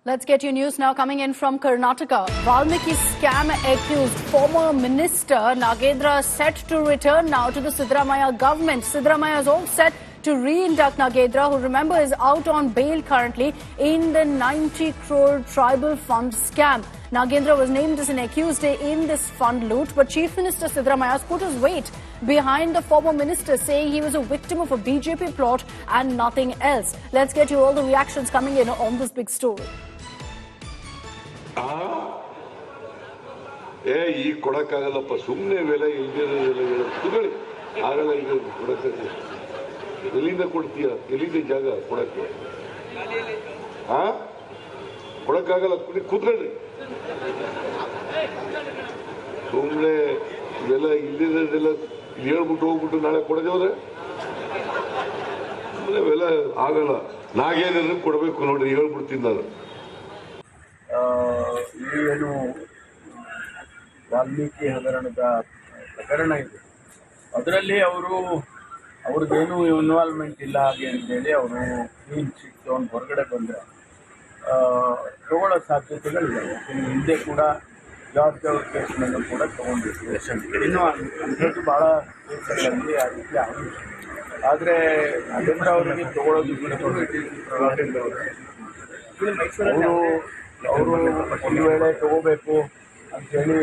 Let's get your news now coming in from Karnataka. Valmiki scam accused former minister Nagendra set to return now to the Siddaramaiah government. Siddaramaiah is all set to re-induct Nagendra, who remember is out on bail currently in the 90 crore tribal fund scam. Nagendra was named as an accused in this fund loot, but Chief Minister Siddaramaiah put his weight behind the former minister, saying he was a victim of a BJP plot and nothing else. Let's get you all the reactions coming in on this big story. ಈ ಕೊಡಕ್ಕಾಗಲ್ಲಪ್ಪ ಸುಮ್ಮನೆ ಬೆಲೆ ಇಲ್ದಿರೋದೆಲ್ಲ ಕುದಳಿ ಆಗಲ್ಲ ಈಗ ಕೊಡಕ್ಕಾಗಲ್ಲ ಎಲ್ಲಿಂದ ಕೊಡ್ತೀಯ ಎಲ್ಲಿಂದ ಜಾಗ ಕೊಡಕ್ಕೆ ಕೊಡಕ್ಕಾಗಲ್ಲ ಕೂತ್ಕೊಳ್ಳಿ ಸುಮ್ಮನೆ ಇವೆಲ್ಲ ಇಲ್ದಿರೋದೆಲ್ಲ ಹೇಳ್ಬಿಟ್ಟು ಹೋಗ್ಬಿಟ್ಟು ನಾಳೆ ಕೊಡದೆ ಹೋದ್ರೆ ಸುಮ್ಮನೆ ಇವೆಲ್ಲ ಆಗಲ್ಲ ನಾಗೇಂದ್ರ ಕೊಡಬೇಕು ನೋಡಿ ಹೇಳ್ಬಿಡ್ತೀನಿ ನಾನು ಏನು ವಾಲ್ಮೀಕಿ ಹಗರಣದ ಪ್ರಕರಣ ಇದೆ ಅದರಲ್ಲಿ ಅವ್ರದ್ದೇನು ಇನ್ವಾಲ್ವ್ಮೆಂಟ್ ಇಲ್ಲ ಹಾಗೆ ಅಂತೇಳಿ ಅವರು ಕ್ಲೀನ್ ಚಿಟ್ ತಗೊಂಡು ಹೊರಗಡೆ ಬಂದರೆ ತಗೊಳ್ಳೋ ಸಾಧ್ಯತೆಗಳಿದೆ. ಹಿಂದೆ ಕೂಡ ಜಾರ್ಜ್ ಅವ್ರ ಕೇಸ್ನಲ್ಲೂ ಕೂಡ ತಗೊಂಡಿದ್ರು. ಇನ್ನೂ ಅಂಥದ್ದು ಭಾಳ ಕೇಸ್ಗಳಲ್ಲಿ ಆ ರೀತಿ ಆಗಿದೆ. ಆದರೆ ನಾಗೇಂದ್ರ ಅವರಿಗೆ ತಗೊಳ್ಳೋದು ಅವರು ಒಂದು ವೇಳೆ ತಗೋಬೇಕು ಅಂಥೇಳಿ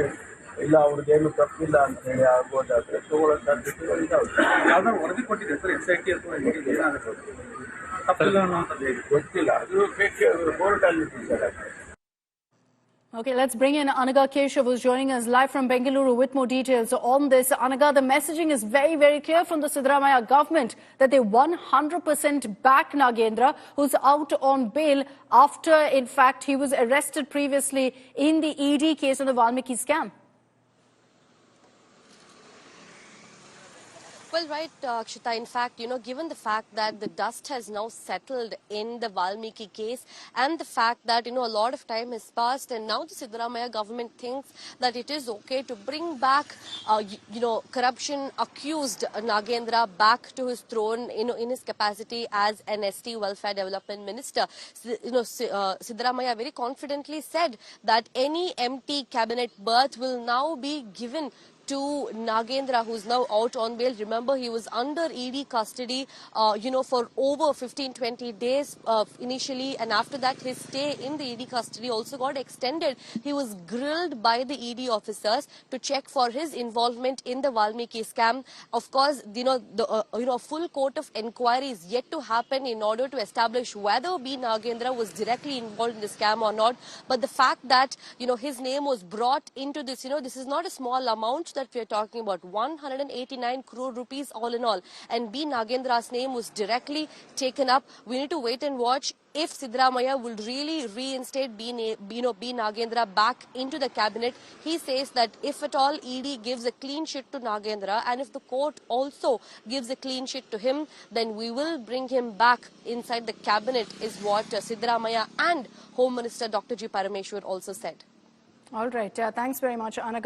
ಇಲ್ಲ ಅವ್ರಿಗೇನು ತಪ್ಪಿಲ್ಲ ಅಂಥೇಳಿ ಆಗೋದಾದರೆ ತಗೊಳ್ಳೋ ಸಾಧ್ಯತೆಗಳು ಇದಾವೆ. ವರದಿ ಕೊಟ್ಟಿದೆ ಸರ್ SIT ಅಥವಾ ತಪ್ಪಿಲ್ಲ ಅನ್ನೋಂಥದ್ದು ಗೊತ್ತಿಲ್ಲ, ಅದು ಕೋರ್ಟಲ್ಲಿ ಡಿಸೈಡ್ ಆಗ್ತದೆ. Okay, let's bring in Anaga Keshav, who's joining us live from Bengaluru with more details on this. Anaga, the messaging is very, very clear from the Siddaramaiah government that they 100% back Nagendra, who's out on bail after, in fact, he was arrested previously in the ED case of the Valmiki scam. Well, right, Akshita. In fact, given the fact that the dust has now settled in the Valmiki case and the fact that, a lot of time has passed and now the Siddaramaiah government thinks that it is okay to bring back, corruption accused Nagendra back to his throne, in his capacity as an ST Welfare Development Minister. Siddaramaiah very confidently said that any empty cabinet berth will now be given to Nagendra, who's now out on bail. Remember, he was under ED custody, for over 15-20 days initially, and after that, his stay in the ED custody also got extended. He was grilled by the ED officers to check for his involvement in the Valmiki scam. Of course, a full court of inquiry is yet to happen in order to establish whether B. Nagendra was directly involved in the scam or not. But the fact that, his name was brought into this, this is not a small amount that we are talking about, 189 crore rupees all in all, and B. Nagendra's name was directly taken up. We need to wait and watch if Siddaramaiah will really reinstate B. Nagendra back into the cabinet. He says that if at all ED gives a clean sheet to Nagendra and if the court also gives a clean sheet to him, then we will bring him back inside the cabinet, is what Siddaramaiah and Home Minister Dr. G. Parameshwar also said. All right. Thanks very much, Anaga.